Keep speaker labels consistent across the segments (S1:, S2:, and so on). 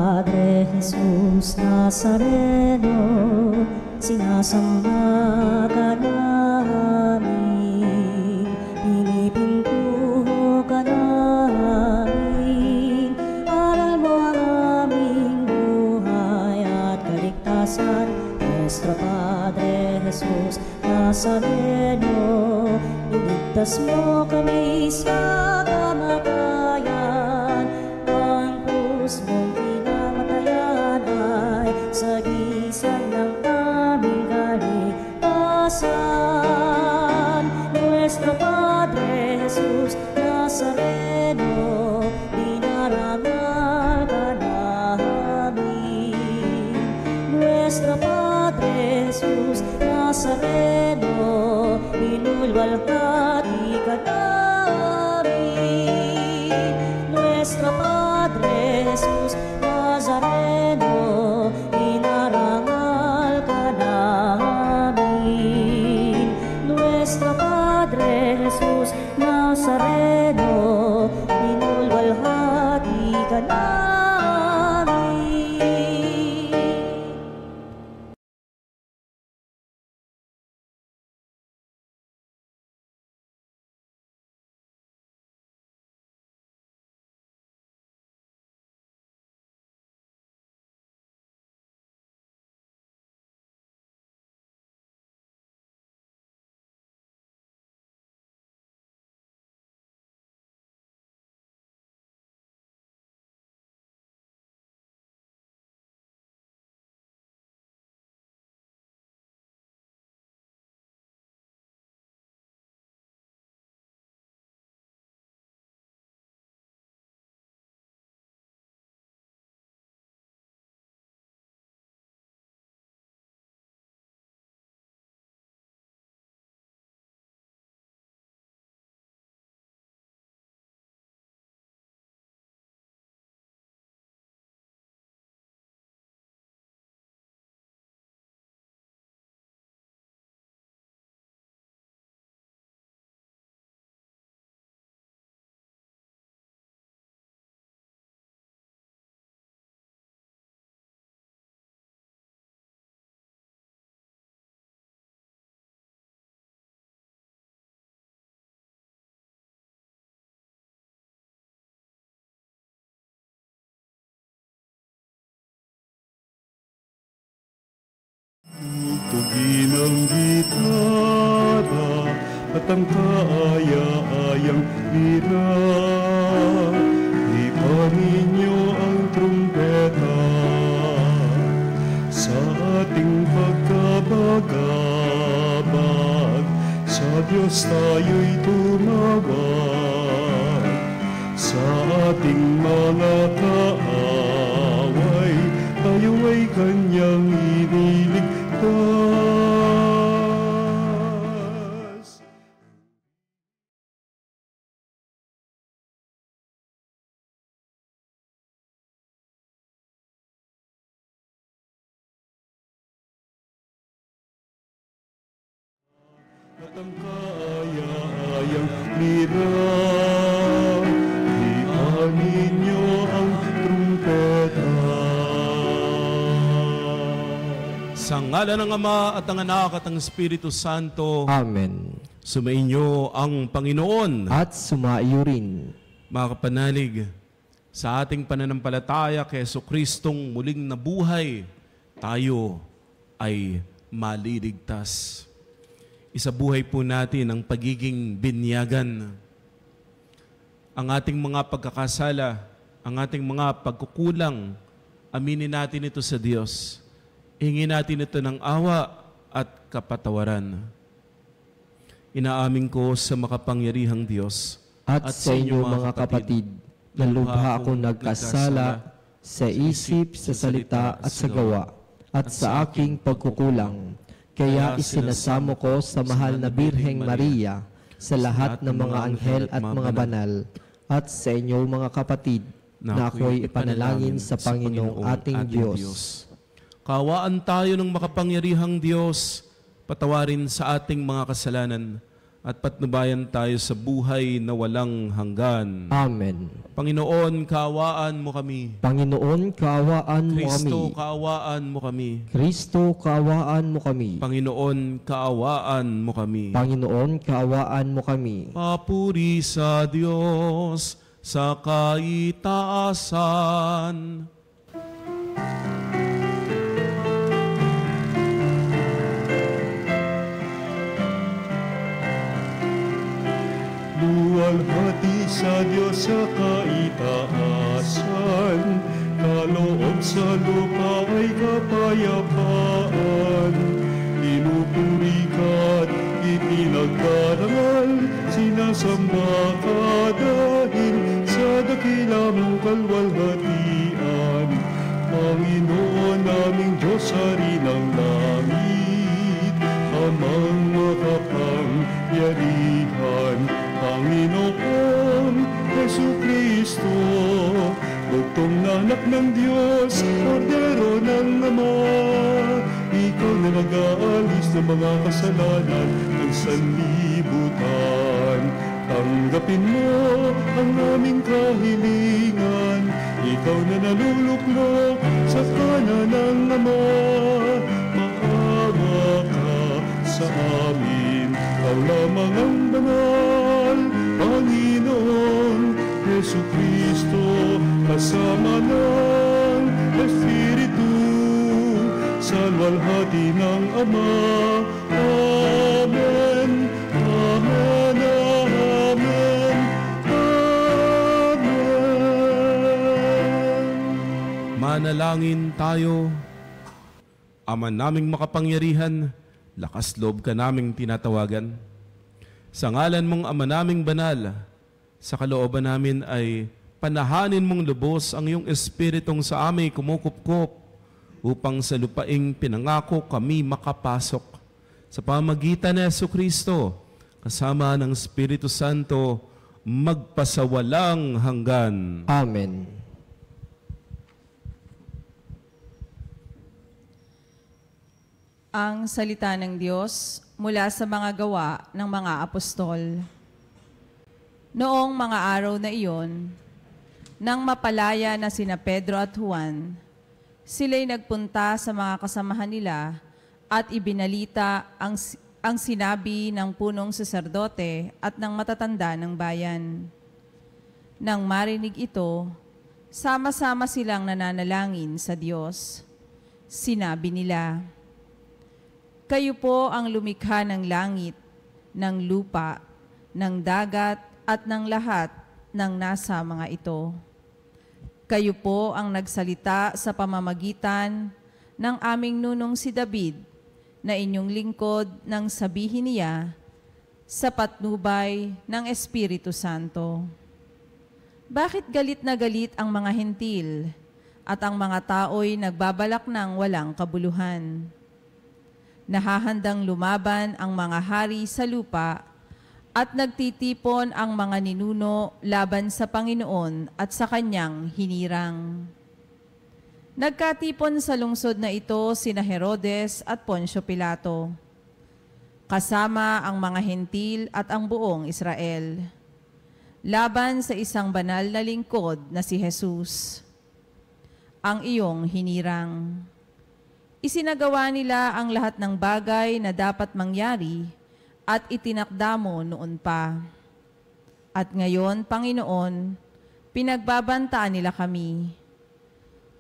S1: Padre Jesus Nazareno, sinasamba ka namin, pinipintuho ka namin, aral mo ang aming buhay at kaligtasan. Nuestro Padre Jesus Nazareno, iligtas mo kami sa kamatayan, ang krus mong pinamatayan ay sagisag ng aming kaligtasan. Nuestro Padre Jesus Nazareno, dinarangal ka namin. Nuestro Padre Jesus Nazareno, inulwalhati ka namin. Nuestro Padre Jesus Nazareno, inarangal ka namin. Nuestro Padre Jesus Nazareno, inulwalhati ka namin.
S2: Tugin ang gitara at ang kaaya-ayang lira. Ipanin niyo ang trumpeta sa ating pagkabagabag. Sa Diyos tayo'y tumawag, sa ating mga kaaway tayo ay Kanyang iniligtas. At ang kaaya-ayang lira, ipanin niyo ang trumpeta.
S3: Sa ngalan ng Ama at ng Anak at ng Espiritu Santo.
S4: Amen.
S3: Sumainyo ang Panginoon.
S4: At sumaiyo rin.
S3: Mga kapanalig, sa ating pananampalataya kay Jesucristong muling nabuhay, tayo ay maliligtas. Isabuhay po natin ang pagiging binyagan. Ang ating mga pagkakasala, ang ating mga pagkukulang, aminin natin ito sa Diyos. Hingin natin ito ng awa at kapatawaran. Inaamin ko sa makapangyarihang Diyos
S4: at sa inyo mga kapatid, na lubha ako nagkasala sa isip, sa salita at sa gawa, at sa aking pagkukulang. Kaya isinasamo ko sa mahal na Birheng Maria, sa lahat ng mga anghel at mga banal, at sa inyo mga kapatid, na ako'y ipanalangin sa Panginoong ating Diyos.
S3: Kawaan tayo ng makapangyarihang Diyos, patawarin sa ating mga kasalanan at patnubayan tayo sa buhay na walang hanggan.
S4: Amen.
S3: Panginoon, kaawaan mo kami.
S4: Panginoon, kaawaan mo kami.
S3: Kristo, kaawaan mo kami.
S4: Kristo, kaawaan mo kami.
S3: Panginoon, kaawaan mo kami.
S4: Panginoon, kaawaan mo kami.
S3: Papuri sa Diyos sa kaitaasan.
S2: Luwalhati sa Diyos sa kaitaasan, kaloob sa lupa ay kapayapaan. Pinupuri ka't ipinagdarangal, sinasamba ka dahil sa dakila mong kalwalhatian. Panginoon naming Diyos, Hari ng langit, Amang makapangyarihan, Panginoon Jesucristo, bugtong na anak ng Diyos, Kordero ng Ama. Ikaw na nag-aalis ng mga kasalanan ng sanlibutan. Tanggapin mo ang aming kahilingan, ikaw na naluluklok sa kanan ng Ama. Maawa ka sa amin, ikaw lamang ang banal, Panginoon Jesucristo, kasama ng Espiritu, sa luwalhati ng Ama. Amen, Amen, Amen, Amen.
S3: Manalangin tayo. Ama naming makapangyarihan, lakas loob ka naming tinatawagan. Sa ngalan mong Ama naming banal, sa kalooban namin ay panahanin mong lubos ang iyong Espiritong sa aming kumukupkop upang sa lupaing pinangako kami makapasok. Sa pamagitan ni Jesucristo, kasama ng Espiritu Santo, magpasawalang hanggan.
S4: Amen.
S5: Ang salita ng Diyos mula sa mga gawa ng mga apostol. Noong mga araw na iyon, nang mapalaya na sina Pedro at Juan, sila'y nagpunta sa mga kasamahan nila at ibinalita ang sinabi ng punong saserdote at ng matatanda ng bayan. Nang marinig ito, sama-sama silang nananalangin sa Diyos. Sinabi nila, "Kayo po ang lumikha ng langit, ng lupa, ng dagat at ng lahat ng nasa mga ito. Kayo po ang nagsalita sa pamamagitan ng aming nunong si David na inyong lingkod nang sabihin niya sa patnubay ng Espiritu Santo. Bakit galit na galit ang mga hentil at ang mga tao'y nagbabalak ng walang kabuluhan? Nahahandang lumaban ang mga hari sa lupa at nagtitipon ang mga ninuno laban sa Panginoon at sa kanyang hinirang. Nagkatipon sa lungsod na ito sina Herodes at Poncio Pilato, kasama ang mga hentil at ang buong Israel, laban sa isang banal na lingkod na si Jesus, ang iyong hinirang. Isinagawa nila ang lahat ng bagay na dapat mangyari at itinakda mo noon pa. At ngayon, Panginoon, pinagbabantaan nila kami.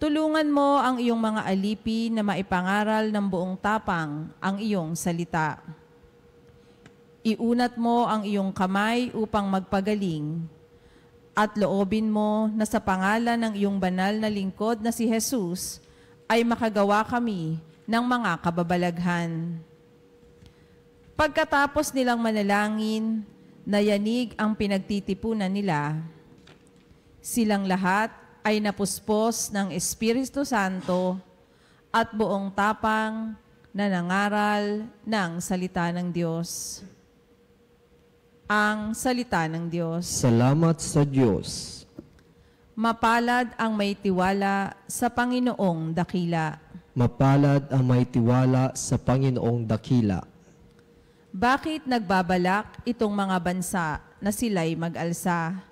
S5: Tulungan mo ang iyong mga alipi na maipangaral ng buong tapang ang iyong salita. Iunat mo ang iyong kamay upang magpagaling, at loobin mo na sa pangalan ng iyong banal na lingkod na si Jesus ay makagawa kami ng mga kababalaghan. Pagkatapos nilang manalangin, nayanig ang pinagtitipunan nila. Silang lahat ay napuspos ng Espiritu Santo at buong tapang na nangaral ng salita ng Diyos. Ang salita ng Diyos.
S4: Salamat sa Diyos.
S5: Mapalad ang may tiwala sa Panginoong dakila.
S4: Mapalad ang may tiwala sa Panginoong dakila.
S5: Bakit nagbabalak itong mga bansa na sila'y mag-alsa?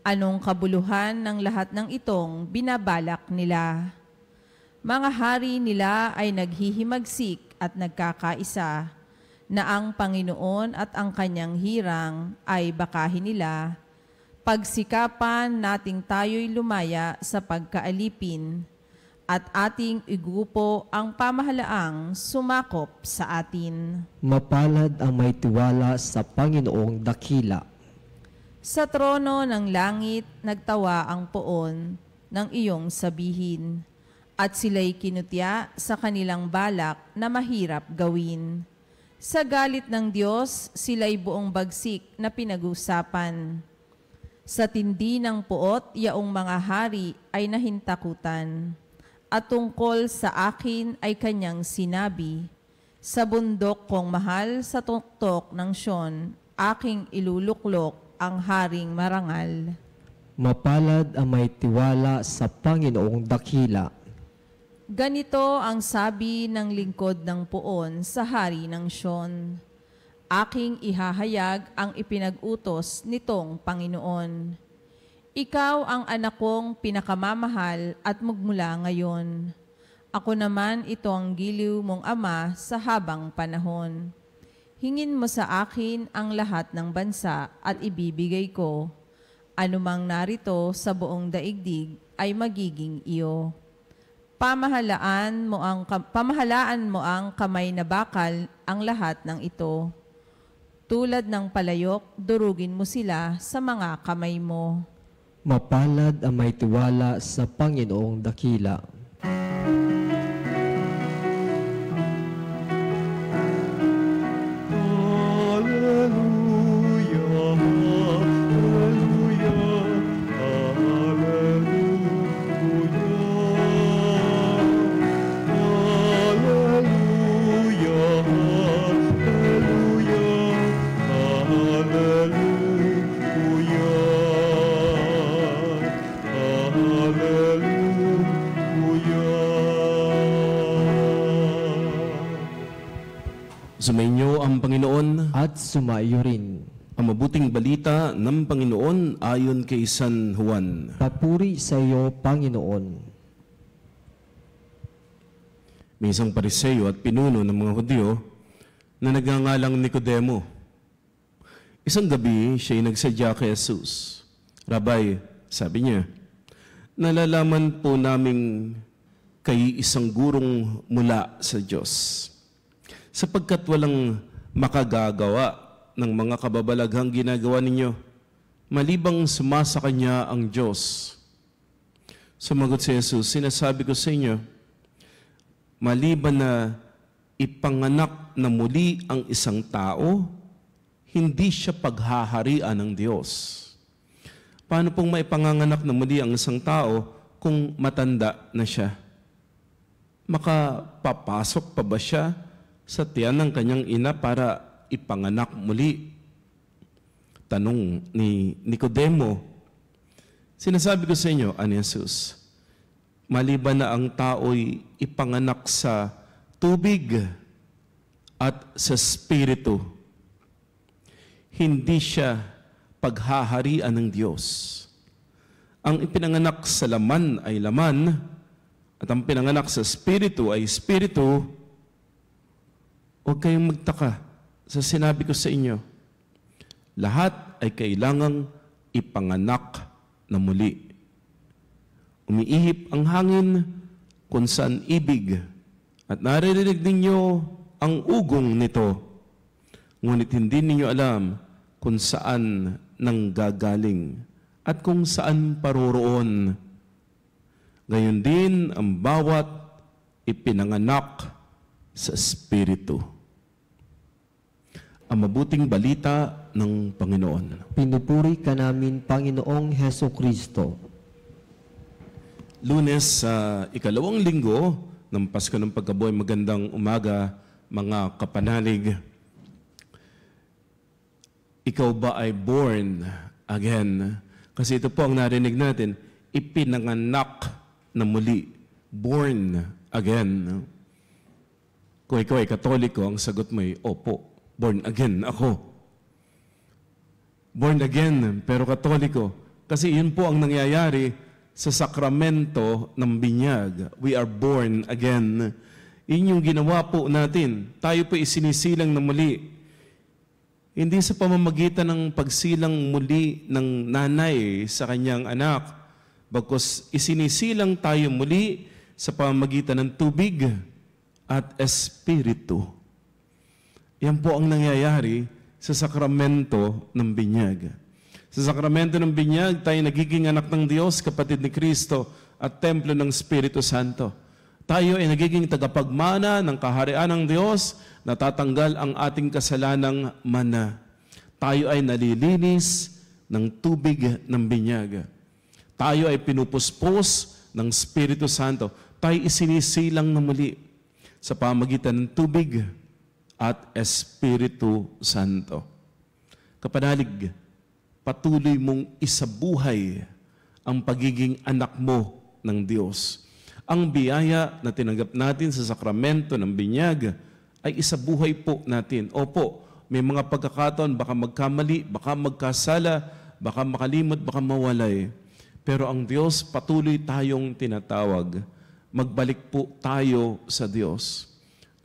S5: Anong kabuluhan ng lahat ng itong binabalak nila? Mga hari nila ay naghihimagsik at nagkakaisa, na ang Panginoon at ang kanyang hirang ay bakahin nila. Pagsikapan nating tayo'y lumaya sa pagkaalipin, at ating igupo ang pamahalaang sumakop sa atin.
S4: Mapalad ang may tiwala sa Panginoong dakila.
S5: Sa trono ng langit, nagtawa ang poon ng iyong sabihin, at sila'y kinutya sa kanilang balak na mahirap gawin. Sa galit ng Diyos, sila'y buong bagsik na pinag-usapan. Sa tindi ng puot, yaong mga hari ay nahintakutan. At tungkol sa akin ay kanyang sinabi, sa bundok kong mahal sa tuktok ng Sion, aking iluluklok ang haring marangal.
S4: Mapalad ang may tiwala sa Panginoong dakila.
S5: Ganito ang sabi ng lingkod ng puon sa hari ng Sion, aking ihahayag ang ipinag-utos nitong Panginoon. Ikaw ang anak kong pinakamamahal at magmula ngayon. Ako naman ito ang giliw mong ama sa habang panahon. Hingin mo sa akin ang lahat ng bansa at ibibigay ko. Anumang narito sa buong daigdig ay magiging iyo. Pamahalaan mo ang kamay na bakal ang lahat ng ito. Tulad ng palayok, durugin mo sila sa mga kamay mo.
S4: Mapalad ang may tiwala sa Panginoong dakila.
S3: Sumainyo ang Panginoon
S4: At sumaiyo rin.
S3: ang mabuting balita ng Panginoon ayon kay San Juan.
S4: Papuri sa iyo, Panginoon.
S3: May isang Pariseo at pinuno ng mga Hudyo na nagngangalang Nicodemo. Isang gabi, siya'y nagsadya kay Jesus. Rabay, sabi niya, nalalaman po naming kayo isang gurong mula sa Diyos, sapagkat walang makagagawa ng mga kababalaghang ginagawa ninyo, malibang sumasa kanya ang Diyos. Sumagot si Jesus, sinasabi ko sa inyo, maliban na ipanganak na muli ang isang tao, hindi siya paghaharian ng Diyos. Paano pong maipanganganak na muli ang isang tao kung matanda na siya? Makapapasok pa ba siya sa tiyan ng kanyang ina para ipanganak muli? Tanong ni Nicodemo. Sinasabi ko sa inyo, ani Jesus, maliban na ang tao'y ipanganak sa tubig at sa spirito, hindi siya paghaharian ng Diyos. Ang ipinanganak sa laman ay laman, at ang pinanganak sa spirito ay spirito. Huwag kayong magtaka sa sinabi ko sa inyo. Lahat ay kailangang ipanganak na muli. Umiihip ang hangin kung saan ibig, at naririnig ninyo ang ugong nito, ngunit hindi ninyo alam kung saan nanggagaling at kung saan paroroon. Gayon din ang bawat ipinanganak sa Espiritu. Ang mabuting balita ng Panginoon.
S4: Pinupuri ka namin, Panginoong Heso Kristo.
S3: Lunes sa ikalawang linggo ng Pasko ng Pagkabuhay, magandang umaga mga kapanalig. Ikaw ba ay born again? Kasi ito po ang narinig natin, ipinanganak na muli. Born again. Kung ikaw ay Katoliko, ang sagot mo ay opo. born again ako. Born again, pero Katoliko. Kasi yun po ang nangyayari sa sakramento ng binyag. We are born again. Yun yung ginawa po natin. Tayo po isinisilang na muli. Hindi sa pamamagitan ng pagsilang muli ng nanay sa kanyang anak, bagkus isinisilang tayo muli sa pamamagitan ng tubig at espiritu. Yan po ang nangyayari sa sakramento ng binyag. Sa sakramento ng binyag, tayo nagiging anak ng Diyos, kapatid ni Kristo, at templo ng Espiritu Santo. Tayo ay nagiging tagapagmana ng kaharian ng Diyos, natatanggal ang ating kasalanang mana. Tayo ay nalilinis ng tubig ng binyag. Tayo ay pinupuspos ng Espiritu Santo. Tayo isinisilang na muli sa pamagitan ng tubig at Espiritu Santo. Kapanalig, patuloy mong isabuhay ang pagiging anak mo ng Diyos. Ang biyaya na tinanggap natin sa sakramento ng binyag ay isabuhay po natin. Opo, may mga pagkakataon, baka magkamali, baka magkasala, baka makalimot, baka mawalay. Pero ang Diyos, patuloy tayong tinatawag. Magbalik po tayo sa Diyos.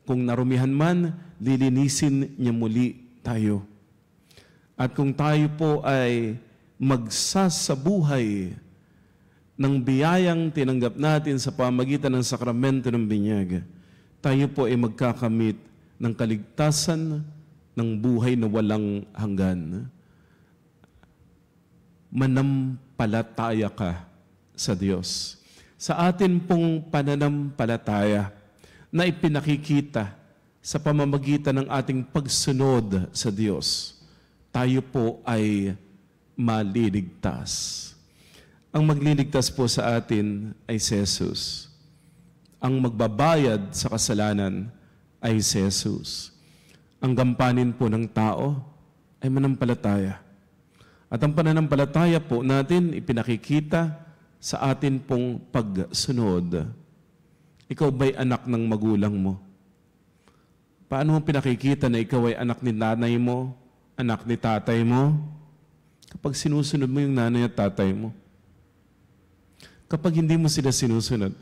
S3: Kung narumihan man, lilinisin niya muli tayo. At kung tayo po ay magsasabuhay ng biyayang tinanggap natin sa pamagitan ng sakramento ng binyag, tayo po ay magkakamit ng kaligtasan ng buhay na walang hanggan. Manampalataya ka sa Diyos. Sa atin pong pananampalataya na ipinakikita sa pamamagitan ng ating pagsunod sa Diyos, tayo po ay maliligtas. Ang magliligtas po sa atin ay si Jesus. Ang magbabayad sa kasalanan ay si Jesus. Ang gampanin po ng tao ay manampalataya. At ang pananampalataya po natin ipinakikita sa atin pong pagsunod. Ikaw ba'y anak ng magulang mo? Paano mo pinakikita na ikaw ay anak ni nanay mo, anak ni tatay mo? Kapag sinusunod mo yung nanay at tatay mo. Kapag hindi mo sila sinusunod,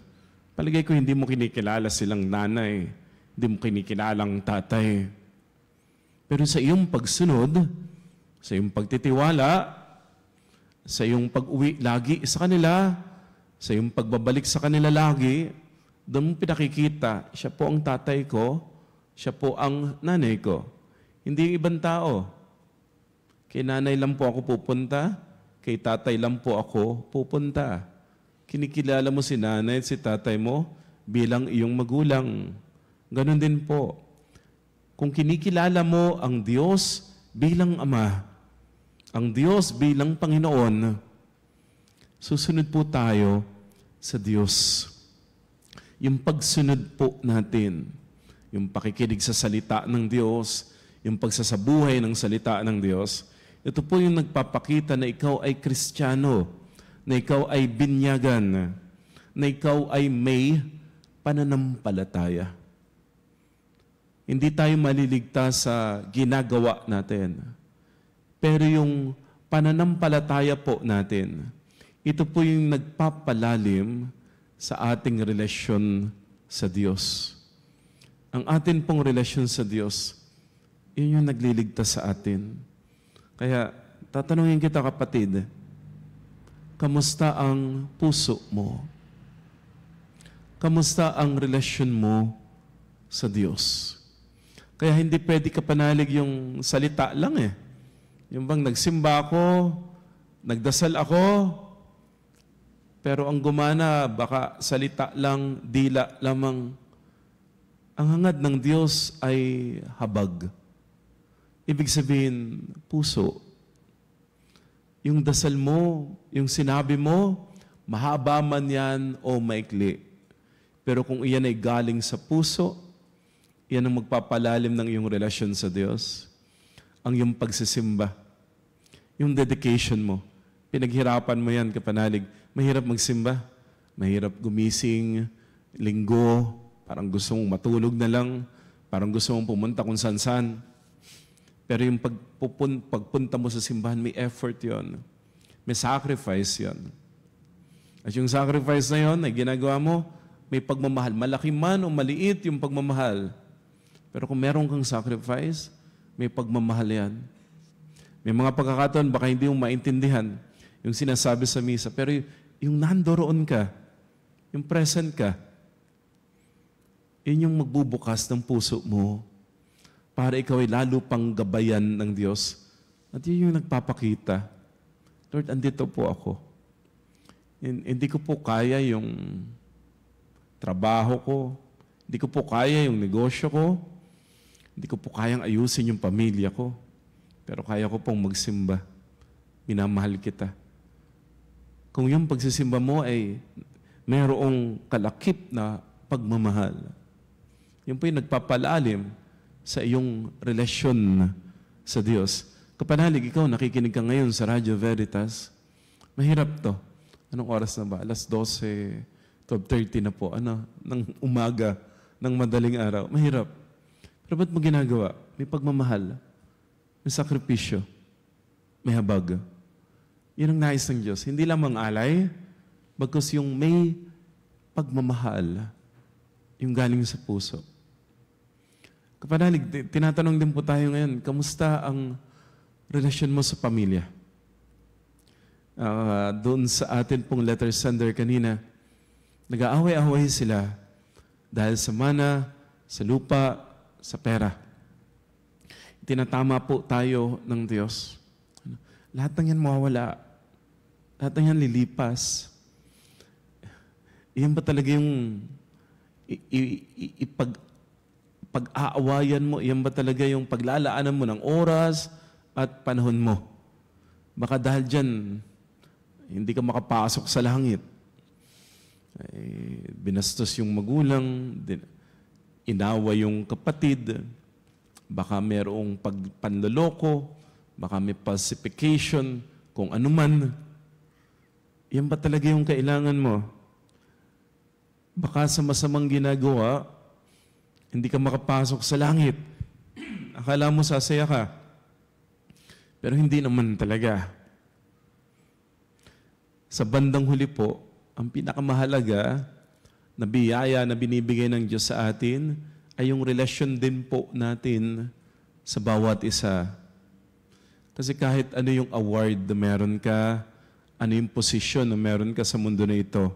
S3: palagay ko hindi mo kinikilala silang nanay, hindi mo kinikilalang tatay. Pero sa iyong pagsunod, sa iyong pagtitiwala, sa iyong pag-uwi lagi sa kanila, sa iyong pagbabalik sa kanila lagi, doon mo pinakikita, siya po ang tatay ko, siya po ang nanay ko. Hindi yung ibang tao. Kay nanay lang po ako pupunta, kay tatay lang po ako pupunta. Kinikilala mo si nanay at si tatay mo bilang iyong magulang. Ganon din po. Kung kinikilala mo ang Diyos bilang Ama, ang Diyos bilang Panginoon, susunod po tayo sa Diyos. Yung pagsunod po natin, yung pakikinig sa salita ng Diyos, yung pagsasabuhay ng salita ng Diyos, ito po yung nagpapakita na ikaw ay Kristiyano, na ikaw ay binyagan, na ikaw ay may pananampalataya. Hindi tayo maliligtas sa ginagawa natin. Pero yung pananampalataya po natin, ito po yung nagpapalalim sa ating relasyon sa Diyos. Ang atin pong relasyon sa Diyos, yun yung nagliligtas sa atin. Kaya, tatanungin kita kapatid, kamusta ang puso mo? Kamusta ang relasyon mo sa Diyos? Kaya hindi pwede ka panalig yung salita lang eh. Yung bang nagsimba ako, nagdasal ako, pero ang gumana, baka salita lang, dila lamang. Ang hangad ng Diyos ay habag. Ibig sabihin, puso. Yung dasal mo, yung sinabi mo, mahaba man yan o maikli. Pero kung iyan ay galing sa puso, yan ang magpapalalim ng iyong relasyon sa Diyos. Ang iyong pagsisimba. Yung dedication mo. Pinaghirapan mo yan, kapanalig. Mahirap magsimba. Mahirap gumising, linggo, parang gusto mong matulog na lang, parang gusto mong pumunta kung san-san. Pero yung pagpunta mo sa simbahan, may effort yon, may sacrifice yon. At yung sacrifice na yon ay ginagawa mo, may pagmamahal. Malaki man o maliit yung pagmamahal. Pero kung meron kang sacrifice, may pagmamahal yan. May mga pagkakataon, baka hindi mo maintindihan yung sinasabi sa misa. Pero yung nandoroon ka, yung present ka, yun yung magbubukas ng puso mo para ikaw ay lalo pang gabayan ng Diyos. At yun yung nagpapakita, Lord, andito po ako. Hindi ko po kaya yung trabaho ko. Hindi ko po kaya yung negosyo ko. Hindi ko po kayang ayusin yung pamilya ko. Pero kaya ko pong magsimba. Minamahal kita. Kung yung pagsisimba mo ay mayroong kalakip na pagmamahal, yun po yung nagpapalalim sa iyong relasyon sa Diyos. Kapanalig, ikaw nakikinig ka ngayon sa Radio Veritas, mahirap to. Anong oras na ba? Alas 12, 12:30 na po. Ng umaga, ng madaling araw. Mahirap. Pero ba't mo ginagawa? May pagmamahal. May sakripisyo. May habag. Yun ang nais ng Diyos. Hindi lamang alay, bagkus yung may pagmamahal, yung galing sa puso. Kapanalig, tinatanong din po tayo ngayon, kamusta ang relasyon mo sa pamilya? Doon sa atin pong letter sender kanina, nag-aaway-away sila dahil sa mana, sa lupa, sa pera. Tinatama po tayo ng Diyos. Lahat ng yan mawawala. Lahat ng yan lilipas. Iyan ba talaga yung pag-aawayan mo? Iyan ba talaga yung paglalaanan mo ng oras at panahon mo? Baka dahil dyan, hindi ka makapasok sa langit. Binastos yung magulang, inawa yung kapatid, baka merong pagpanloloko, baka may falsification, kung ano man. Yan ba talaga yung kailangan mo? Baka sa masamang ginagawa, hindi ka makapasok sa langit. Akala mo sasaya ka. Pero hindi naman talaga. Sa bandang huli po, ang pinakamahalaga na biyaya na binibigay ng Diyos sa atin ay yung relasyon din po natin sa bawat isa. Kasi kahit ano yung award na meron ka, ano yung posisyon na meron ka sa mundo na ito,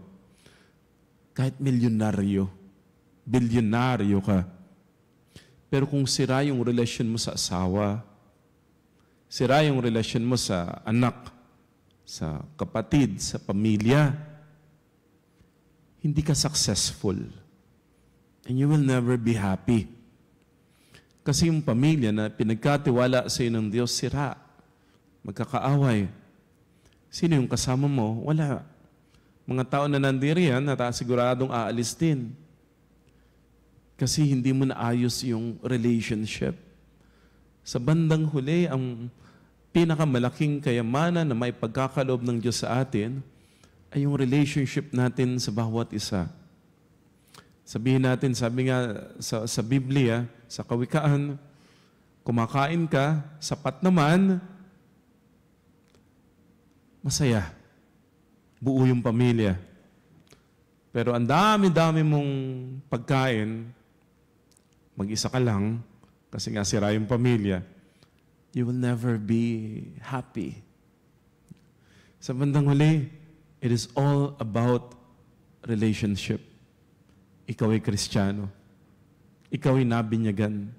S3: kahit milyonaryo, bilyonaryo ka, pero kung sira yung relasyon mo sa asawa, sira yung relasyon mo sa anak, sa kapatid, sa pamilya, hindi ka successful. And you will never be happy. Kasi yung pamilya na pinagkatiwala sa iyo ng Diyos, sira. Magkakaaway. Sino yung kasama mo? Wala. Mga tao na nandiriyan, siguradong aalis din. Kasi hindi mo naayos yung relationship. Sa bandang huli, ang pinakamalaking kayamanan na may pagkakaloob ng Diyos sa atin ay yung relationship natin sa bawat isa. Sabihin natin, sabi nga sa Biblia, sa Kawikaan, kumakain ka, sapat naman, masaya. Buo yung pamilya. Pero ang dami-dami mong pagkain, mag-isa ka lang, kasi nga sira yung pamilya, you will never be happy. Sa bandang huli, it is all about relationship. Ikaw ay Kristiyano. Ikaw ay nabinyagan.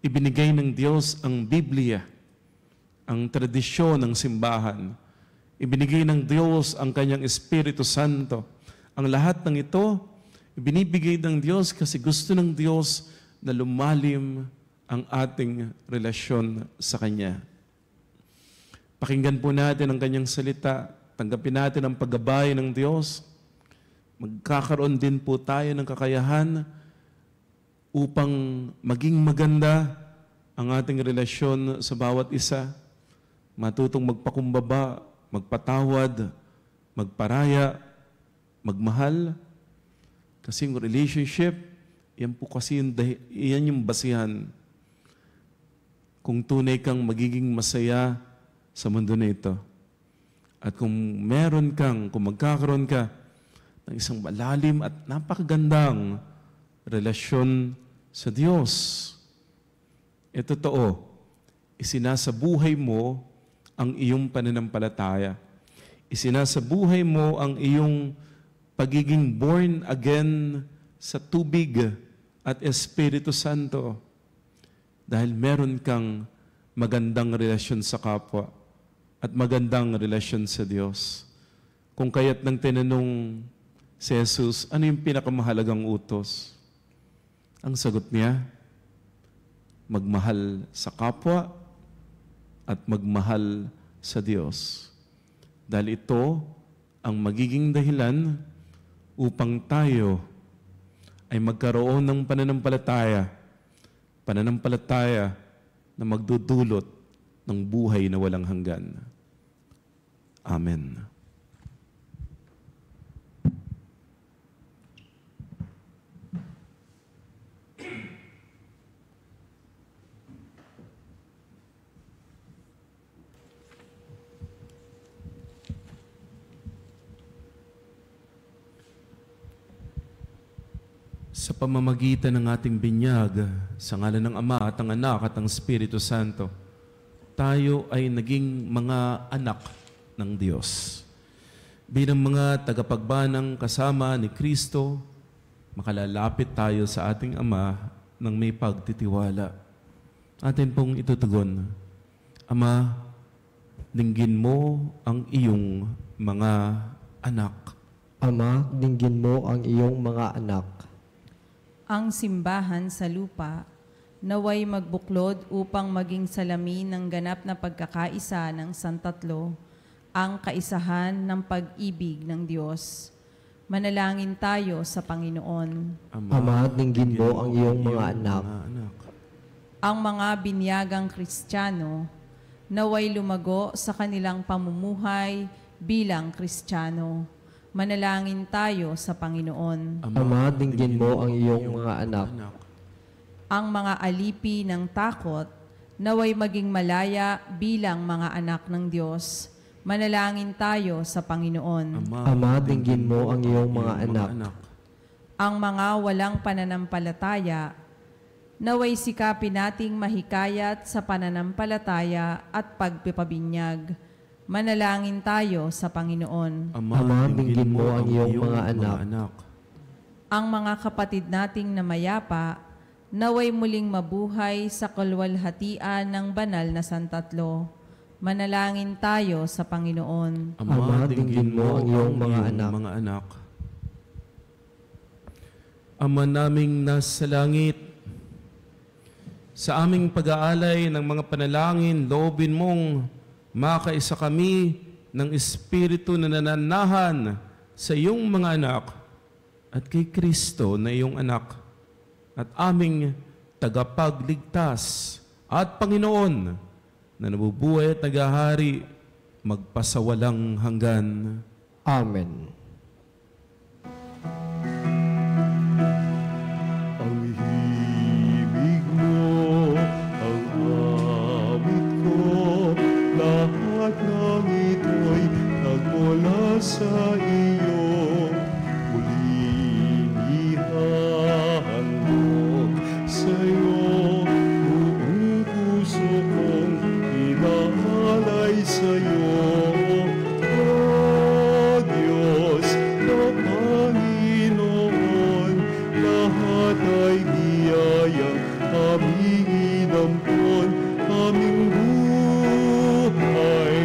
S3: Ibinigay ng Diyos ang Biblia, ang tradisyon ng simbahan. Ibinigay ng Diyos ang Kanyang Espiritu Santo. Ang lahat ng ito, ibinibigay ng Diyos kasi gusto ng Diyos na lumalim ang ating relasyon sa Kanya. Pakinggan po natin ang Kanyang salita. Tanggapin natin ang paggabay ng Diyos. Magkakaroon din po tayo ng kakayahan upang maging maganda ang ating relasyon sa bawat isa. Matutong magpakumbaba, magpatawad, magparaya, magmahal. Kasi yung relationship, yan po kasi yan yung basihan. kung tunay kang magiging masaya sa mundo na ito. At kung magkakaroon ka ng isang malalim at napakagandang relasyon sa Diyos. Totoo, isinasabuhay mo ang iyong pananampalataya. Isinasabuhay mo ang iyong pagiging born again sa tubig at Espiritu Santo. Dahil meron kang magandang relasyon sa kapwa at magandang relasyon sa Diyos. Kung kaya't nang tinanong si Jesus, ano yung pinakamahalagang utos? Ang sagot niya, magmahal sa kapwa at magmahal sa Diyos. Dahil ito ang magiging dahilan upang tayo ay magkaroon ng pananampalataya na magdudulot ng buhay na walang hanggan. Amen. Sa pamamagitan ng ating binyag, sa ngalan ng Ama at ng Anak at ng Espiritu Santo, tayo ay naging mga anak ng Diyos. Bilang mga tagapagbanang kasama ni Kristo, makalalapit tayo sa ating Ama ng may pagtitiwala. Atin pong itutugon, Ama, dinggin mo ang iyong mga anak.
S4: Ama, dinggin mo ang iyong mga anak.
S5: Ang simbahan sa lupa, naway magbuklod upang maging salamin ng ganap na pagkakaisa ng Santatlo, ang kaisahan ng pag-ibig ng Diyos. Manalangin tayo sa Panginoon.
S4: Ama, dinggin mo ang iyong mga anak.
S5: Ang mga binyagang Kristiyano, naway lumago sa kanilang pamumuhay bilang Kristiyano. Manalangin tayo sa Panginoon.
S4: Ama, dinggin mo ang iyong mga anak.
S5: Ang mga alipi ng takot, naway maging malaya bilang mga anak ng Diyos. Manalangin tayo sa Panginoon.
S4: Ama, dinggin mo ang iyong mga anak.
S5: Ang mga walang pananampalataya, naway sikapin nating mahikayat sa pananampalataya at pagpipabinyag. Manalangin tayo sa Panginoon.
S4: Ama, dinggin mo ang iyong mga anak.
S5: Ang mga kapatid nating namayapa, naway muling mabuhay sa kalwalhatian ng banal na Santatlo. Manalangin tayo sa Panginoon.
S4: Ama, dinggin mo ang iyong mga anak.
S3: Ama naming nasa langit, sa aming pag-aalay ng mga panalangin, loobin mong makaisa kami ng Espiritu na nananahan sa iyong mga anak at kay Kristo na iyong anak at aming tagapagligtas at Panginoon na nabubuhay at nagahari magpasawalang hanggan.
S4: Amen.
S2: Ang himig mo, ang awit ko, lahat ng ito'y nagmula sa iyo. Muling ihahandog sa iyo, buong puso kong inaalay sa iyo. O Diyos na Panginoon, lahat ay biyayang aming inampon, aming buhay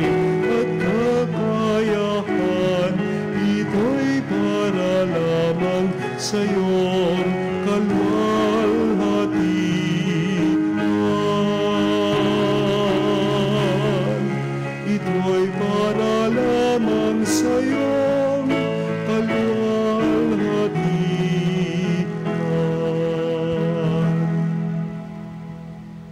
S2: at kakayahan, ito'y para lamang sa iyong kalwalhatian. Ito'y para lamang sa iyong kalwalhatian.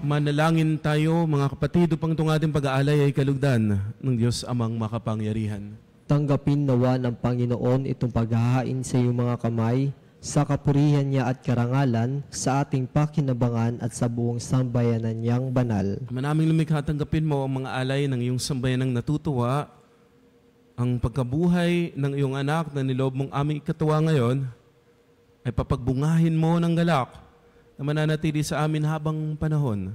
S3: Manalangin tayo mga kapatid upang itong ating pag-aalay ay kalugdan ng Diyos Amang makapangyarihan.
S4: Tanggapin nawa ng Panginoon itong paghahain sa iyong mga kamay sa kapurihan niya at karangalan, sa ating pakinabangan at sa buong sambayanan niyang banal.
S3: Manaming lumikha, tanggapin mo ang mga alay ng iyong sambayanang natutuwa, ang pagkabuhay ng iyong anak na niloob mong aming ikatuwa ngayon, ay papagbungahin mo ng galak na mananatili sa amin habang panahon.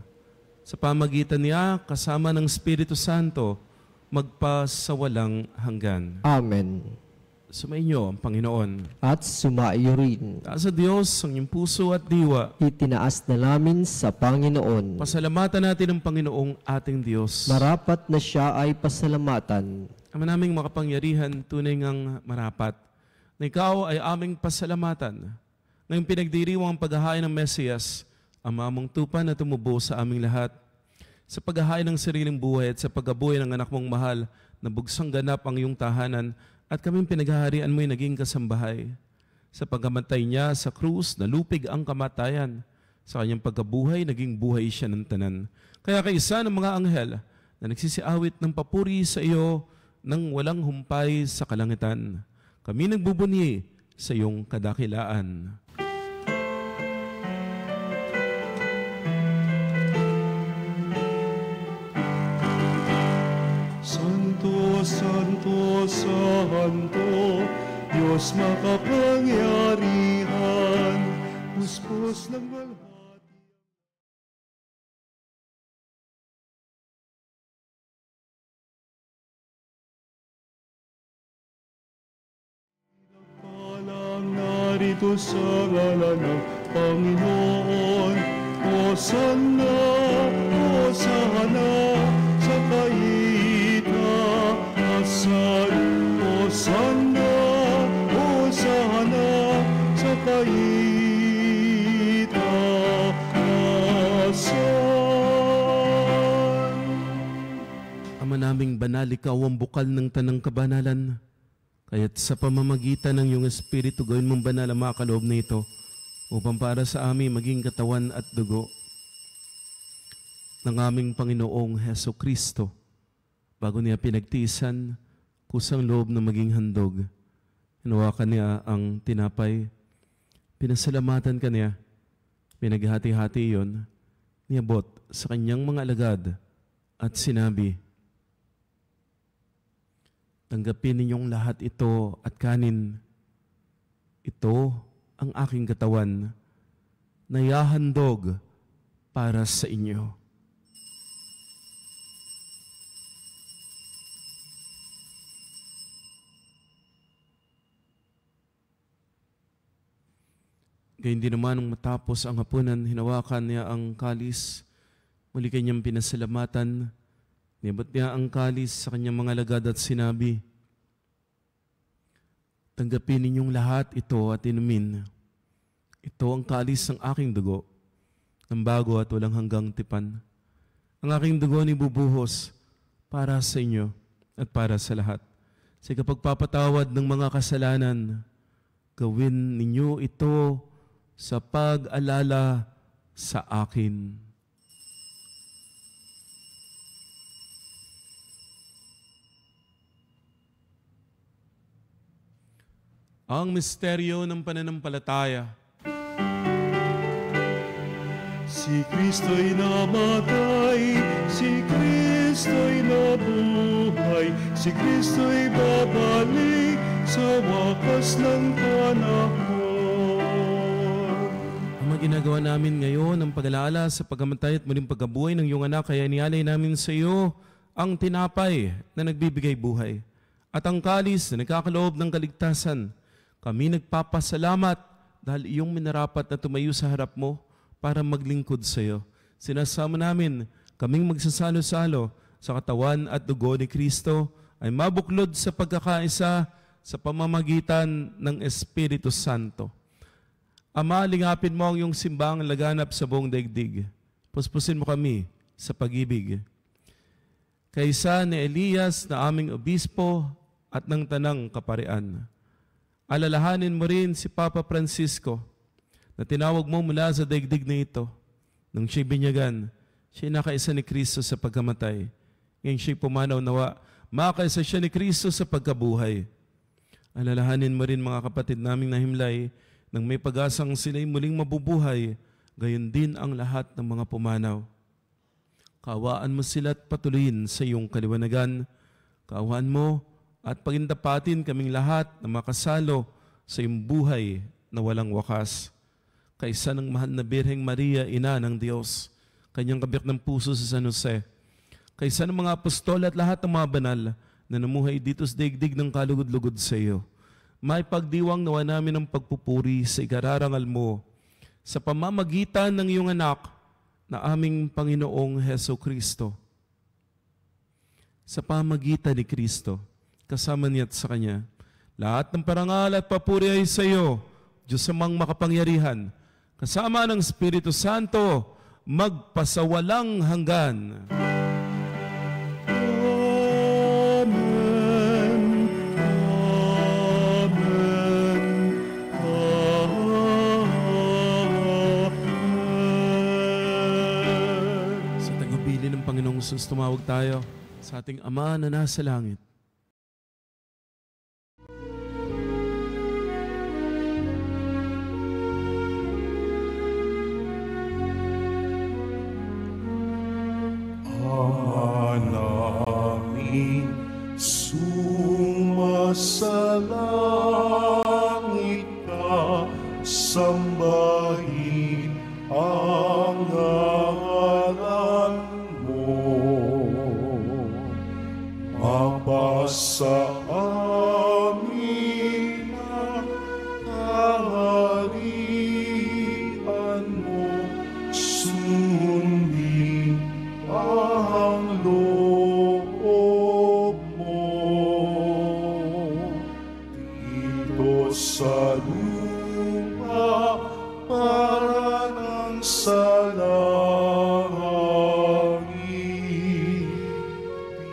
S3: Sa pamagitan niya, kasama ng Espiritu Santo, magpasawalang hanggan.
S4: Amen.
S3: Sumainyo ang Panginoon.
S4: At sumaiyo rin.
S3: Taas sa Diyos ang iyong puso at diwa.
S4: Itinaas na namin sa Panginoon.
S3: Pasalamatan natin ang Panginoong ating Diyos.
S4: Marapat na siya ay pasalamatan.
S3: Ama naming makapangyarihan, tunay ngang marapat, na ikaw ay aming pasalamatan. Ngayong pinagdiriwang ang paghahain ng Mesiyas, ang mamong tupa na tumubo sa aming lahat. Sa paghahain ng sariling buhay at sa paggabuhay ng anak mong mahal, na bugsang ganap ang iyong tahanan, at kaming pinaghaharian mo'y naging kasambahay. Sa pagkamatay niya sa krus, nalupig ang kamatayan. Sa kanyang pagkabuhay, naging buhay siya ng tanan. Kaya kaisa ng mga anghel na nagsisiawit ng papuri sa iyo nang walang humpay sa kalangitan. Kami nagbubunyi sa iyong kadakilaan.
S2: Santo, Santo, Santo, Diyos makapangyarihan, puspos ng walhati. Palang narito sa ngalan ng Panginoon, Hosanna, Hosanna, sa kaitaasan. Hosanna, Hosanna, sa kaitaasan.
S3: Ama naming banal, ikaw ang bukal ng tanang kabanalan. Kaya't sa pamamagitan ng iyong Espiritu, gawin mong banal ang mga kaloob na ito upang para sa amin maging katawan at dugo ng aming Panginoong Heso Kristo. Bago niya pinagtiisan, kusang loob na maging handog. Hinawakan niya ang tinapay. Pinasalamatan ka niya. Pinaghati-hati iyon. Niabot sa kanyang mga alagad at sinabi, tanggapin ninyong lahat ito at kanin. Ito ang aking katawan na yahandog para sa inyo. Gayun din naman nung matapos ang hapunan, hinawakan niya ang kalis. Muli kanyang pinasalamatan. Niabot niya ang kalis sa kanyang mga alagad at sinabi, tanggapin ninyong lahat ito at inumin. Ito ang kalis ng aking dugo, ng bago at walang hanggang tipan. Ang aking dugo ni bubuhos para sa inyo at para sa lahat. Sa kapagpapatawad ng mga kasalanan, gawin ninyo ito sa pag-alala sa akin. Ang misteryo ng pananampalataya.
S2: Si Kristo'y namatay, si Kristo'y nabuhay, si Kristo'y babalik sa wakas ng panahon.
S3: Ang ginagawa namin ngayon ang pag-alaala sa pagkamatay at muling pagkabuhay ng iyong anak, kaya nialay namin sa iyo ang tinapay na nagbibigay buhay at ang kalis na nagkakaloob ng kaligtasan. Kami nagpapasalamat dahil iyong minarapat na tumayo sa harap mo para maglingkod sa iyo. Sinasama namin kaming magsasalo-salo sa katawan at dugo ni Kristo ay mabuklod sa pagkakaisa sa pamamagitan ng Espiritu Santo. Ama, lingapin mo ang iyong simbang laganap sa buong daigdig. Puspusin mo kami sa pag-ibig. Kaysa ni Elias na aming obispo at ng tanang kaparian. Alalahanin mo rin si Papa Francisco na tinawag mo mula sa daigdig na ito. Nung siya'y binyagan, siya'y nakaisa ni Kristo sa pagkamatay. Ngayon siya'y pumanaw nawa, makaisa siya ni Kristo sa pagkabuhay. Alalahanin mo rin mga kapatid naming nahimlay nang may pag-asang sila'y muling mabubuhay, gayon din ang lahat ng mga pumanaw. Kaawaan mo sila at patuloyin sa iyong kaliwanagan. Kaawaan mo at pagindapatin kaming lahat na makasalo sa iyong buhay na walang wakas. Kaisa ng mahal na Birheng Maria, Ina ng Diyos, kanyang kabiyak ng puso sa San Jose, kaisa ng mga apostol at lahat ng mga banal na namuhay dito sa daigdig ng kalugod-lugod sa iyo, may pagdiwang nawa namin ng pagpupuri sa ikararangal mo sa pamamagitan ng iyong anak na aming Panginoong Heso Kristo. Sa pamamagitan ni Kristo, kasama niya at sa Kanya, lahat ng parangal at papuri ay sa iyo, Diyos amang makapangyarihan, kasama ng Espiritu Santo, magpasawalang hanggan. Panginoong Jesus, tumawag tayo sa ating Ama na nasa langit.
S2: Ama namin, sumasalangit ka, sambahin ang ngalan mo. Mapasa amin ang kaharian mo, sundin ang loob mo. Dito sa lupa para ng sa langit,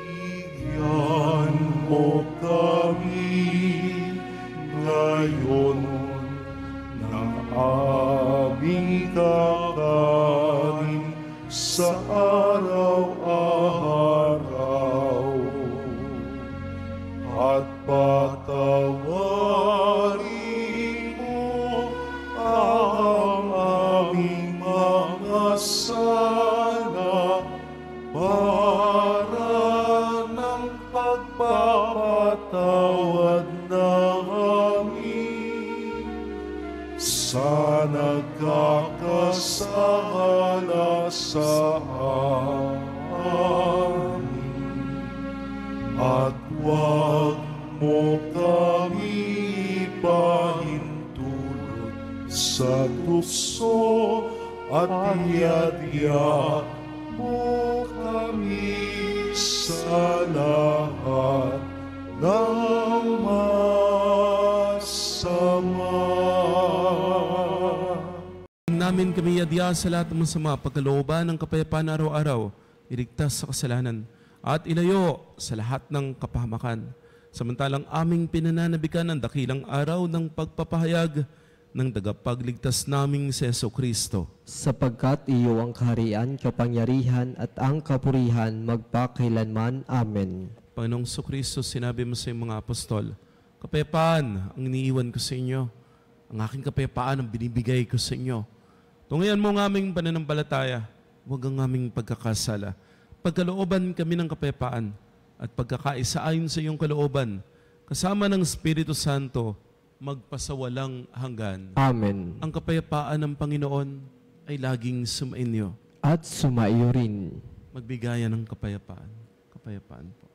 S2: bigyan mo kami ngayon ng aming kakanin sa araw-araw, at patawarin mo ang aming mga sala para ng pagpapatawad namin sa nagkakasala sa amin, at huwag mo kami ipahintulot sa tukso, at iadya mo kami sa lahat ng masama.
S3: Namin kami yadya sa lahat ng masama, pagkalooban ng kapayapaan araw-araw, iligtas sa kasalanan, at ilayo sa lahat ng kapahamakan. Samantalang aming pinananabikan ang dakilang araw ng pagpapahayag ng tagapagligtas naming si Jesu Kristo.
S4: Sapagkat iyo ang kaharian, kapangyarihan at ang kapurihan magpakailanman. Amen.
S3: Panginoong Kristo, sinabi mo sa iyong mga apostol, kapayapaan ang iniiwan ko sa inyo, ang aking kapayapaan ang binibigay ko sa inyo. Tungayan mo ang aming pananampalataya, huwag ang aming pagkakasala. Pagkalooban kami ng kapayapaan at pagkakaisa ayon sa iyong kalooban, kasama ng Espiritu Santo, magpasawalang hanggan.
S4: Amen.
S3: Ang kapayapaan ng Panginoon ay laging sumainyo.
S4: At sumaiyo rin.
S3: Magbigayan ng kapayapaan. Kapayapaan po.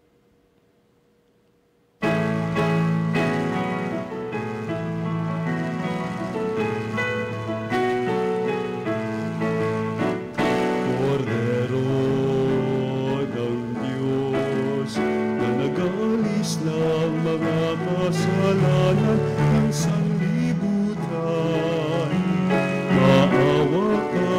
S2: Ng mga kasalanan ng sanlibutan, maawa ka.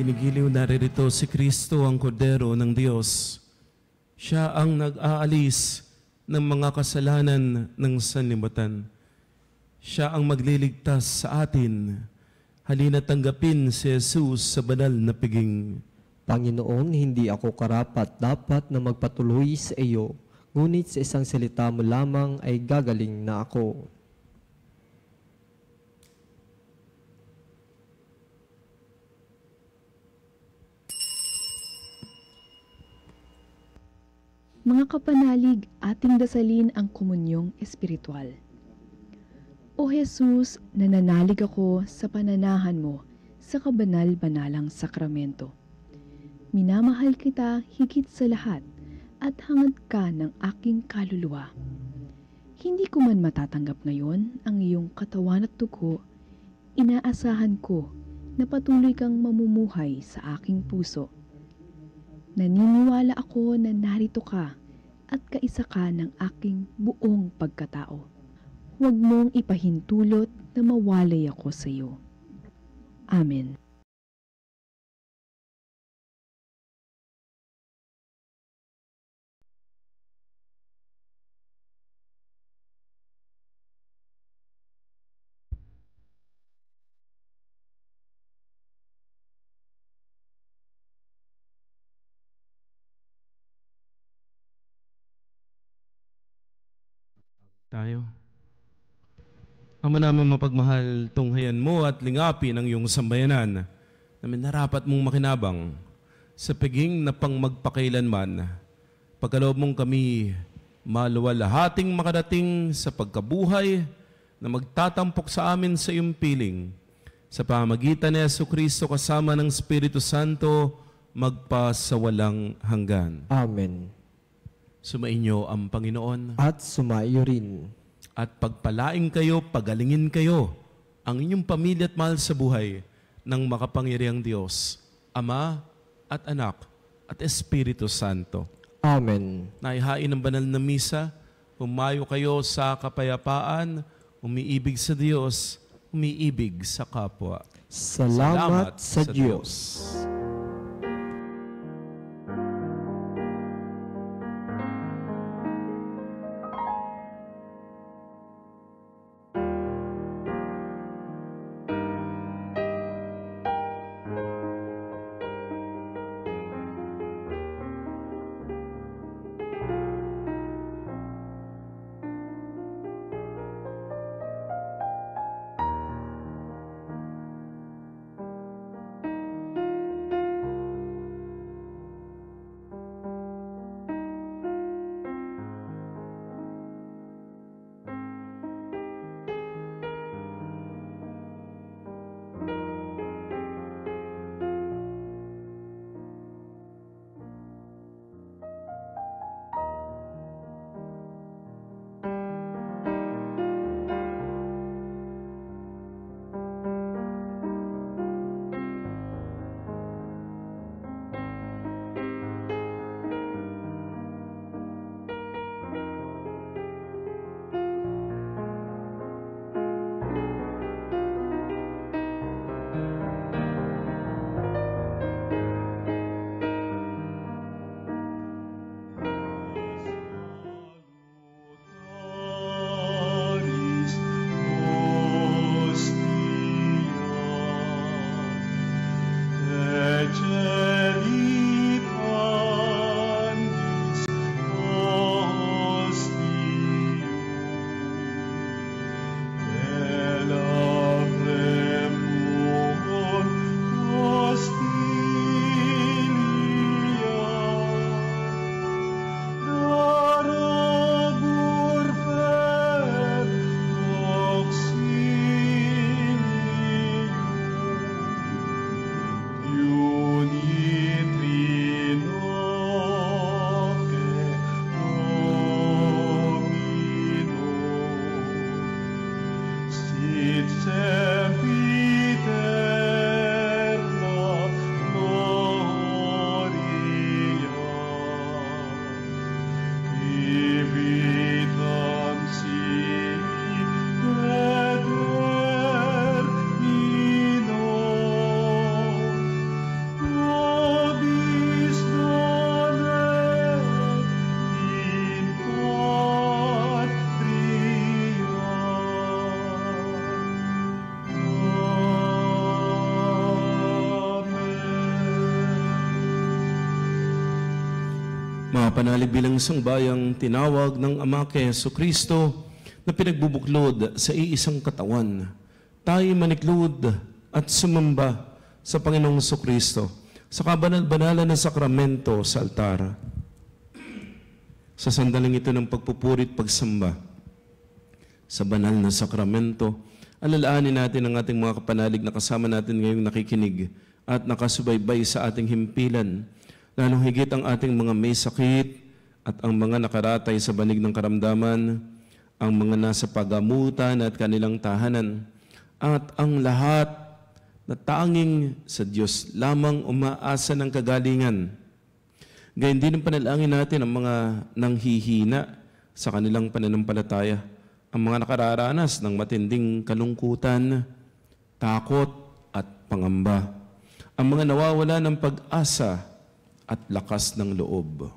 S3: ginigiliw naririto si Kristo ang Kordero ng Diyos. Siya ang nag-aalis ng mga kasalanan ng sanlibutan. Siya ang magliligtas sa atin. Halina tanggapin si Jesus sa banal na piging.
S4: Panginoon, hindi ako karapat-dapat na magpatuloy sa iyo, ngunit sa isang salita mo lamang ay gagaling na ako.
S6: Mga kapanalig, ating dasalin ang komunyong espiritual. O Jesus, nananalig ako sa pananahan mo sa kabanal-banalang sakramento. Minamahal kita higit sa lahat at hangad ka ng aking kaluluwa. Hindi ko man matatanggap ngayon ang iyong katawan at dugo, inaasahan ko na patuloy kang mamumuhay sa aking puso. Naniniwala ako na narito ka at kaisa ka ng aking buong pagkatao. Huwag mong ipahintulot na mawalay ako sa iyo. Amen.
S3: Tayo. Ama naman mapagmahal, tunghayan mo at lingapin ang iyong sambayanan na minarapat mong makinabang sa piging na pang magpakailanman. Pagkaloob mong kami maluwalhating makadating sa pagkabuhay na magtatampok sa amin sa iyong piling. Sa pamagitan ni Jesucristo kasama ng Espiritu Santo, magpasawalang hanggan.
S4: Amen.
S3: Sumainyo ang Panginoon.
S4: At sumaiyo rin.
S3: At pagpalaing kayo, pagalingin kayo, ang inyong pamilya at mahal sa buhay ng makapangyarihang Diyos, Ama at Anak at Espiritu Santo.
S4: Amen.
S3: Naihain ng banal na misa, humayo kayo sa kapayapaan, umiibig sa Diyos, umiibig sa kapwa.
S4: Salamat sa Diyos.
S3: Mga panalig bilang isang bayang tinawag ng Ama kay Jesucristo na pinagbubuklod sa iisang katawan, tayo maniklod at sumamba sa Panginoong Jesucristo sa kabanal-banalan ng sakramento sa altar. Sa sandaling ito ng pagpupuri at pagsamba sa banal na sakramento, alalahanin natin ang ating mga kapanalig na kasama natin ngayong nakikinig at nakasubaybay sa ating himpilan, lalong higit ang ating mga may sakit at ang mga nakaratay sa banig ng karamdaman, ang mga nasa pagamutan at kanilang tahanan, at ang lahat na tanging sa Diyos lamang umaasa ng kagalingan. Gayun din ang panalangin natin ang mga nanghihina sa kanilang pananampalataya, ang mga nakararanas ng matinding kalungkutan, takot at pangamba, ang mga nawawala ng pag-asa at lakas ng loob.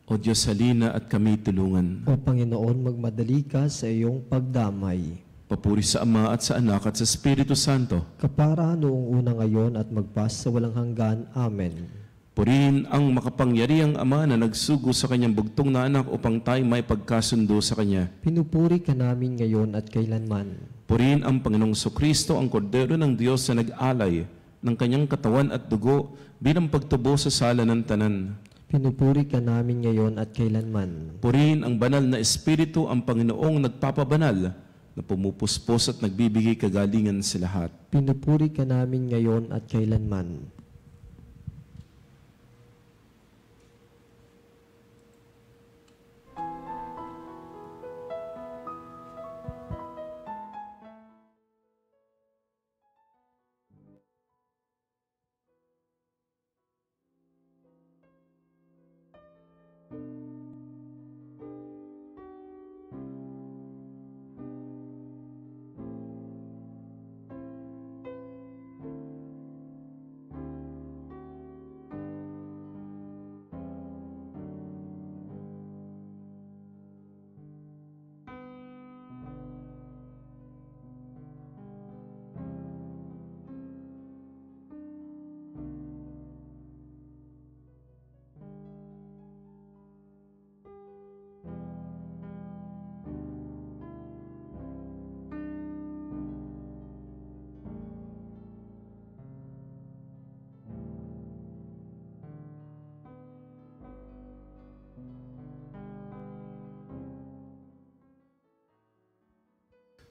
S3: O Diyos, halina at kami tulungan.
S4: O Panginoon, magmadali ka sa iyong pagdamay.
S3: Papuri sa Ama at sa Anak at sa Espiritu Santo.
S4: Kapara noong una ngayon at magpas sa walang hanggan. Amen.
S3: Purihin ang makapangyarihang Ama na nagsugo sa kanyang bugtong na anak upang tayo may pagkasundo sa kanya.
S4: Pinupuri ka namin ngayon at kailanman.
S3: Purihin ang Panginoong Jesucristo, ang Kordero ng Diyos na nag-alay ng kanyang katawan at dugo bilang pagtubo sa sala ng tanan.
S4: Pinupuri ka namin ngayon at kailanman.
S3: Purihin ang banal na Espiritu, ang Panginoong nagpapabanal na pumupuspos at nagbibigay kagalingan sa lahat.
S4: Pinupuri ka namin ngayon at kailanman.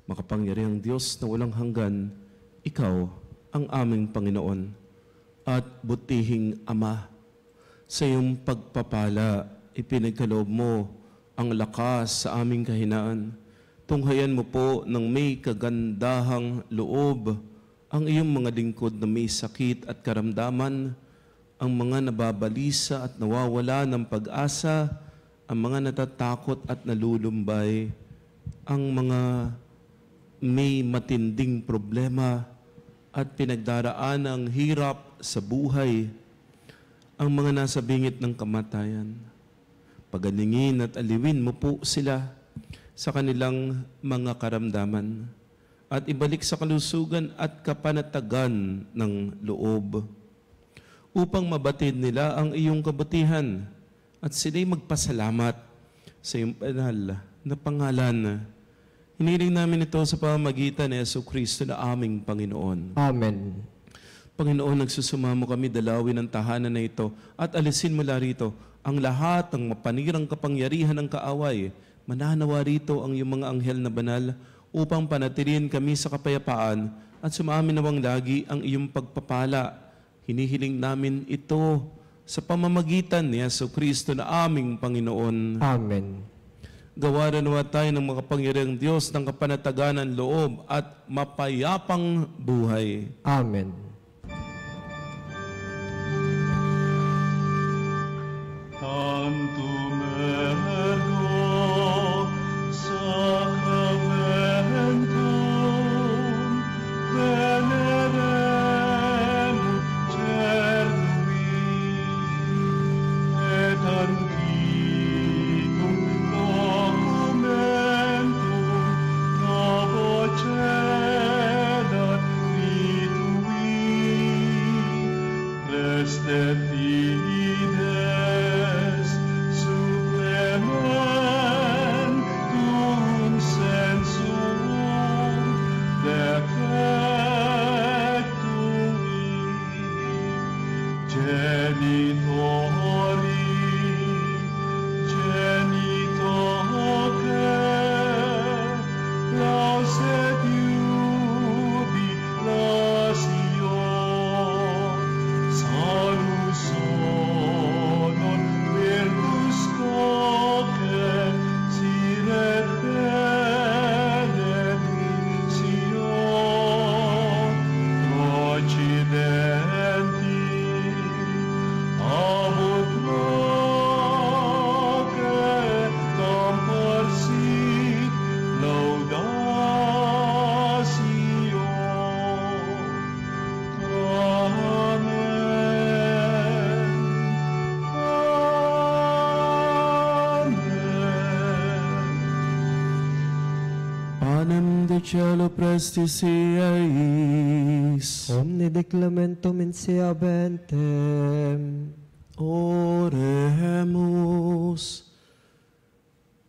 S3: Makapangyarihang Diyos na walang hanggan, Ikaw ang aming Panginoon at butihing Ama. Sa iyong pagpapala, ipinagkaloob mo ang lakas sa aming kahinaan. Tunghayan mo po ng may kagandahang loob ang iyong mga lingkod na may sakit at karamdaman, ang mga nababalisa at nawawala ng pag-asa, ang mga natatakot at nalulumbay, ang mga may matinding problema at pinagdaraan ng hirap sa buhay, ang mga nasa bingit ng kamatayan. Pagalingin at aliwin mo po sila sa kanilang mga karamdaman at ibalik sa kalusugan at kapanatagan ng loob upang mabatid nila ang iyong kabutihan at sila'y magpasalamat sa iyong banal na pangalan. Hiniling namin ito sa pamamagitan ni Jesucristo na aming Panginoon.
S4: Amen.
S3: Panginoon, nagsusumamo kami dalawin ang tahanan na ito at alisin mula rito ang lahat ng mapanirang kapangyarihan ng kaaway. Mananawa rito ang iyong mga anghel na banal upang panatilihin kami sa kapayapaan at sumamin nawang lagi ang iyong pagpapala. Hinihiling namin ito sa pamamagitan ni Jesucristo na aming Panginoon.
S4: Amen.
S3: Gawaran nawa tayo ng makapangyarihang Diyos ng kapanatagan ng loob at mapayapang buhay.
S4: Amen.
S2: Tantum ergo sacramentum venerem cernui et antiquum documentum novo cedat litui
S3: cielo prestisi eis.
S4: Omne declamentum in sea bentem.
S3: Oremus.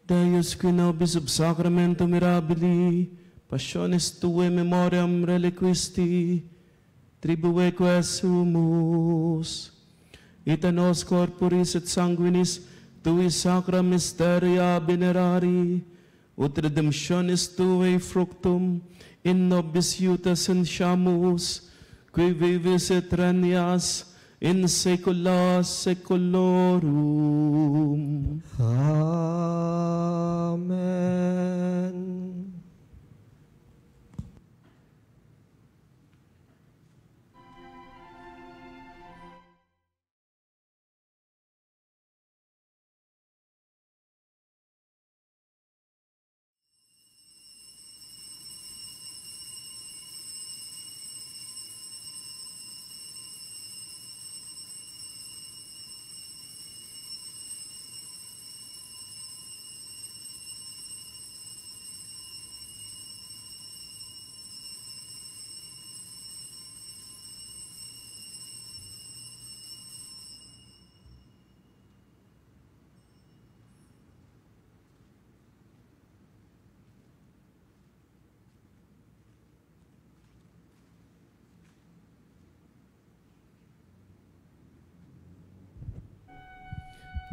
S3: Deus qui nobis sub sacramento mirabili, passionis tue memoriam reliquisti, tribue quesumus. Ita nos corporis et sanguinis tui sacra mysteria venerari, ut redemptionis tue fructum in nobis iuta sentiamus, qui vivis et regnas in saecula saeculorum.
S4: Amen.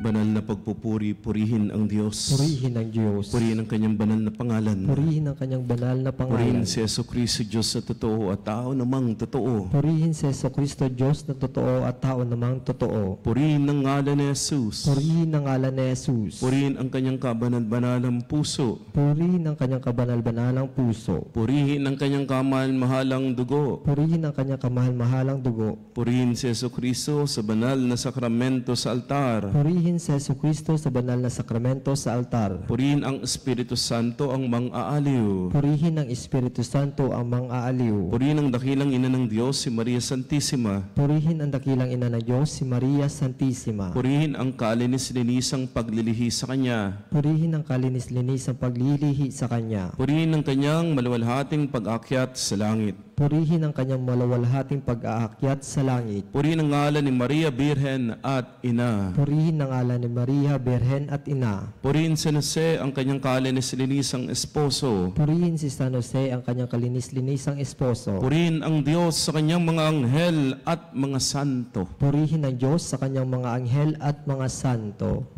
S3: Banal na pagpupuri, purihin ang Diyos.
S4: Purihin ang Diyos.
S3: Purihin ang kanyang banal na pangalan.
S4: Purihin ang kanyang banal na
S3: Purihin
S4: pangalan.
S3: si Jesucristo, Diyos na totoo at tao namang totoo.
S4: Purihin si Jesucristo, Diyos na totoo at tao namang totoo.
S3: Purihin ang ngalan ni Jesus.
S4: Purihin ang ngalan ni Jesus.
S3: Purihin ang kanyang kabanal-banalang puso.
S4: Purihin ang kanyang kabanal-banalang puso.
S3: Purihin ang kanyang kamahal-mahalang dugo.
S4: Purihin ang kanyang kamahal-mahalang dugo.
S3: Purihin si Jesucristo sa banal na sakramento sa altar.
S4: Purihin si Jesucristo sa banal na sakramento sa altar.
S3: Purihin ang Espiritu Santo ang mang-aaliw.
S4: Purihin ang Espiritu Santo ang mang-aaliw.
S3: Purihin ang dakilang ina ng Diyos, si Maria Santissima.
S4: Purihin ang dakilang ina ng Diyos, si Maria Santissima.
S3: Purihin ang kalinis-linisang paglilihi sa Kanya.
S4: Purihin ang kalinis-linisang paglilihi sa Kanya.
S3: Purihin ang kanyang maluwalhating pag-akyat sa langit.
S4: Purihin ang kanyang malawalhating pag-aakyat sa langit.
S3: Purihin ang ngalan ni Maria Birhen at Ina.
S4: Purihin ang ngalan ni Maria, Birhen at Ina.
S3: Purihin si Jose ang kanyang kalinis-linisang esposo.
S4: Purihin si San Jose ang kanyang kalinis-linisang esposo.
S3: Purihin ang Diyos sa kanyang mga anghel at mga santo.
S4: Purihin ang Diyos sa kanyang mga anghel at mga santo.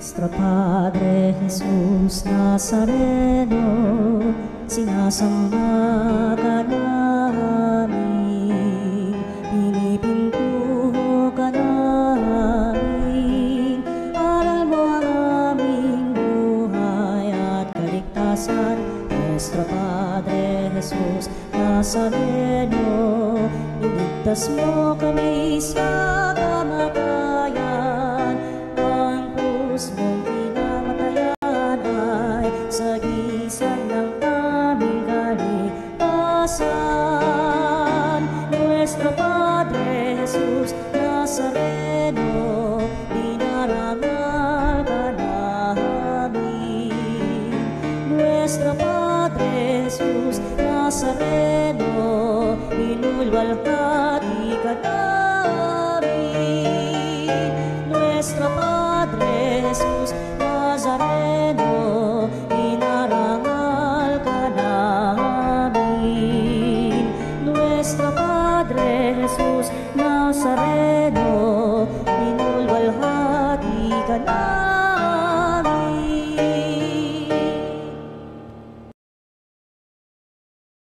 S1: Nuestro Padre Jesús Nazareno, sinasamba ka namin, pinipintuho ka namin, aral mo ang aming buhay at kaligtasan. Nuestro Padre Jesús Nazareno, iligtas mo kami sa kamatayan, ang krus mong pinamatayan ay sagisag ng aming kaligtasan. Nuestro Padre Jesus Nazareno, dinarangal ka namin. Nuestro Padre Jesus Nazareno, inulwalhati ka namin. Nuestro Padre Jesus Nazareno, inarangal ka namin. Nuestro Padre Jesus Nazareno, inulwalhati ka na